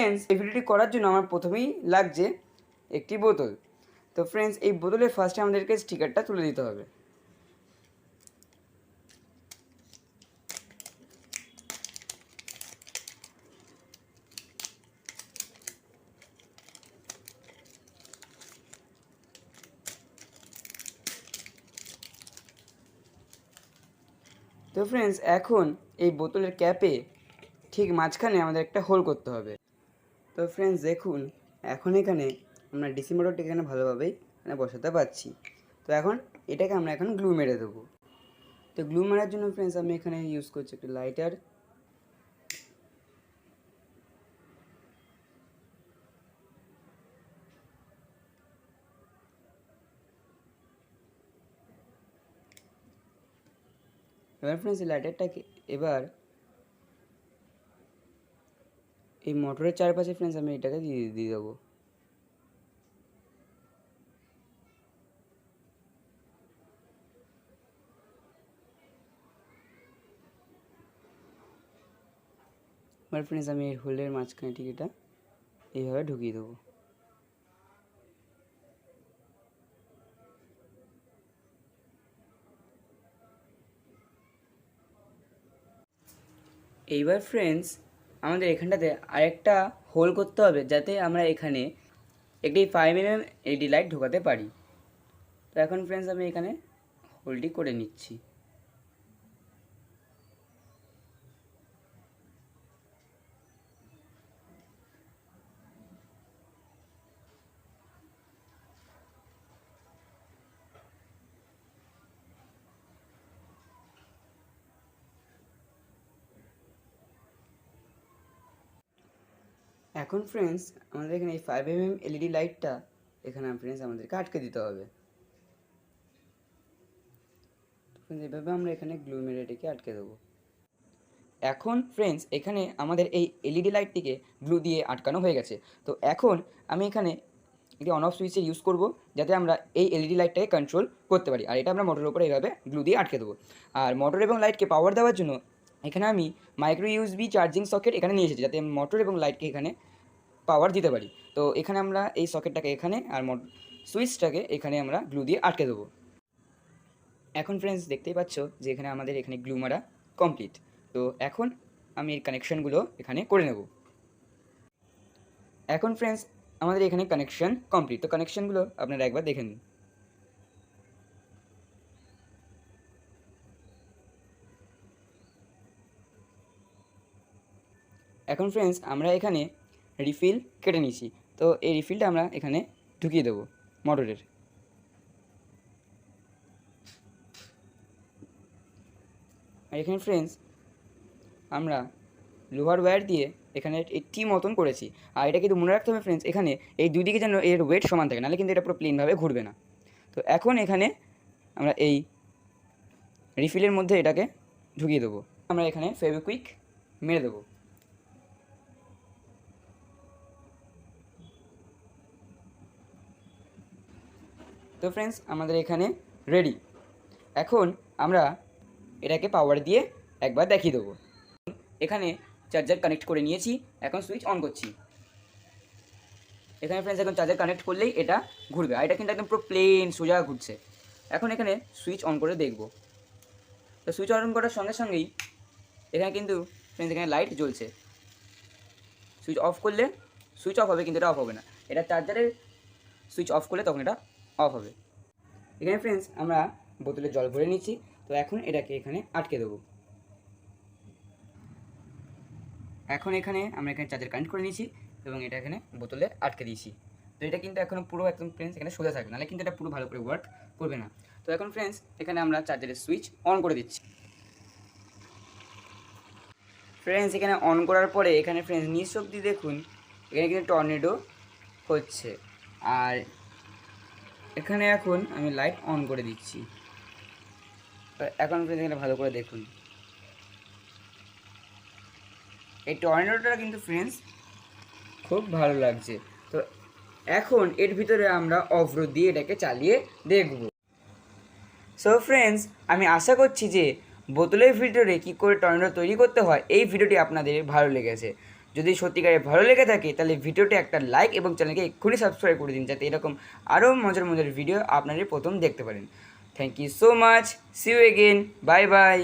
Friends, এই ভিডিওটি করার জন্য আমার প্রথমেই লাগছে একটি বোতল। তো ফ্রেন্ডস, এই বোতলের ফার্স্টে আমাদেরকে স্টিকারটা তুলে দিতে হবে। তো ফ্রেন্ডস, এখন এই বোতলের ক্যাপে ঠিক মাঝখানে আমাদের একটা হোল করতে হবে। তো ফ্রেন্ডস দেখুন, এখন এখানে আমরা ডিসি মোটরটি এখানে ভালোভাবেই বসাতে পারছি। তো এখন এটাকে আমরা এখন গ্লু মেরে দেবো। তো গ্লু মারার জন্য ফ্রেন্ডস আমি এখানে ইউজ করছি একটি লাইটার। এবার ফ্রেন্ডস, এই লাইটারটাকে এবার এই মোটরের চারপাশে ফ্রেন্ডস আমি এটাকে দিয়ে দেবো। এবার ফ্রেন্ডস আমি এর হোলের মাঝখানে ঠিক এটা এইভাবে ঢুকিয়ে দেবো। এইবার ফ্রেন্ডস, আমাদের এখানটাতে আরেকটা হোল করতে হবে যাতে আমরা এখানে একটি 5mm এলইডি লাইট ঢোকাতে পারি। তো এখন ফ্রেন্ডস আমি এখানে হোলটি করে নিচ্ছি। এখন ফ্রেন্ডস, আমাদের এখানে এই 5mm এলইডি লাইটটা এখানে ফ্রেন্ডস আমাদেরকে আটকে দিতে হবে। এভাবে আমরা এখানে গ্লু মেরে এটাকে আটকে দেবো। এখন ফ্রেন্ডস, এখানে আমাদের এই এলইডি লাইটটিকে গ্লু দিয়ে আটকানো হয়ে গেছে। তো এখন আমি এখানে একটি অন অফ সুইচে ইউজ করব যাতে আমরা এই এলইডি লাইটটাকে কন্ট্রোল করতে পারি। আর এটা আমরা মোটরের উপরে এইভাবে গ্লু দিয়ে আটকে দেবো। আর মোটর এবং লাইটকে পাওয়ার দেওয়ার জন্য এখানে আমি মাইক্রো ইউএসবি চার্জিং সকেট এখানে নিয়ে এসেছি যাতে আমি মোটর এবং লাইটকে এখানে পাওয়ার দিতে পারি। তো এখানে আমরা এই সকেটটাকে এখানে আর সুইচটাকে এখানে আমরা গ্লু দিয়ে আটকে দেবো। এখন ফ্রেন্ডস দেখতেই পাচ্ছ যে এখানে আমাদের এখানে গ্লু মারা কমপ্লিট। তো এখন আমি এর কানেকশানগুলো এখানে করে নেব। এখন ফ্রেন্ডস, আমাদের এখানে কানেকশান কমপ্লিট। তো কানেকশানগুলো আপনারা একবার দেখে নিন। এখন ফ্রেন্ডস, আমরা এখানে রিফিল কেটে নিয়েছি। তো এই রিফিলটা আমরা এখানে ঢুকিয়ে দেবো মোটরের। আর এখানে ফ্রেন্ডস আমরা লোহার ওয়্যার দিয়ে এখানে একটি মতন করেছি। আর এটা কিন্তু মনে রাখতে হবে ফ্রেন্ডস, এখানে এই দুই দিকে যেন এর ওয়েট সমান থাকে, নাহলে কিন্তু এটা পুরো প্লেনভাবে ঘুরবে না। তো এখন এখানে আমরা এই রিফিলের মধ্যে এটাকে ঢুকিয়ে দেবো। আমরা এখানে ফেভিকুইক মেরে দেবো। তো ফ্রেন্ডস, আমাদের এখানে রেডি। এখন আমরা এটাকে পাওয়ার দিয়ে একবার দেখিয়ে দেবো। এখানে চার্জার কানেক্ট করে নিয়েছি, এখন সুইচ অন করছি। এখানে ফ্রেন্ডস এখন চার্জার কানেক্ট করলেই এটা ঘুরবে। আর এটা কিন্তু একদম পুরো প্লেন সোজা ঘুরছে। এখন এখানে সুইচ অন করে দেখব। তো সুইচ অন করার সঙ্গে সঙ্গেই এখানে কিন্তু ফ্রেন্ডস এখানে লাইট জ্বলছে। সুইচ অফ করলে সুইচ অফ হবে, কিন্তু এটা অফ হবে না। এটা চার্জারের সুইচ অফ করলে তখন এটা অফ হবে। এখানে ফ্রেন্ডস আমরা বোতলে জল ভরে নিচ্ছি। তো এখন এটাকে এখানে আটকে দেবো। এখন এখানে আমরা এখানে চার্জার কানেক্ট করে নিয়েছি এবং এটা এখানে বোতলে আটকে দিয়েছি। তো এটা কিন্তু এখনও পুরো একদম ফ্রেন্ডস এখানে সোজা থাকবে, নাহলে কিন্তু এটা পুরো ভালো করে ওয়ার্ক করবে না। তো এখন ফ্রেন্ডস এখানে আমরা চার্জারের সুইচ অন করে দিচ্ছি। ফ্রেন্ডস এখানে অন করার পরে এখানে ফ্রেন্ডস নিঃশব্দে দেখুন এখানে কিন্তু টর্নেডো হচ্ছে। আর এখানে এখন আমি লাইট অন করে দিচ্ছি। এখন ফ্রেন্ডস এখানে ভালো করে দেখুন এই টর্নেডোটা কিন্তু ফ্রেন্ডস খুব ভালো লাগছে। তো এখন এর ভিতরে আমরা অফ রোড দিয়ে এটাকে চালিয়ে দেখব। সো ফ্রেন্ডস, আমি আশা করছি যে বোতলের ভিতরে কী করে টর্নেডো তৈরি করতে হয় এই ভিডিওটি আপনাদের ভালো লেগেছে। যদি সত্যিকারে ভালো লেগে থাকে তাহলে ভিডিওতে একটা লাইক এবং চ্যানেলকে এক্ষুনি সাবস্ক্রাইব করে দিন, যাতে এরকম আরও মজার মজার ভিডিও আপনারা প্রথম দেখতে পারেন। Thank you so much, see you again, bye by.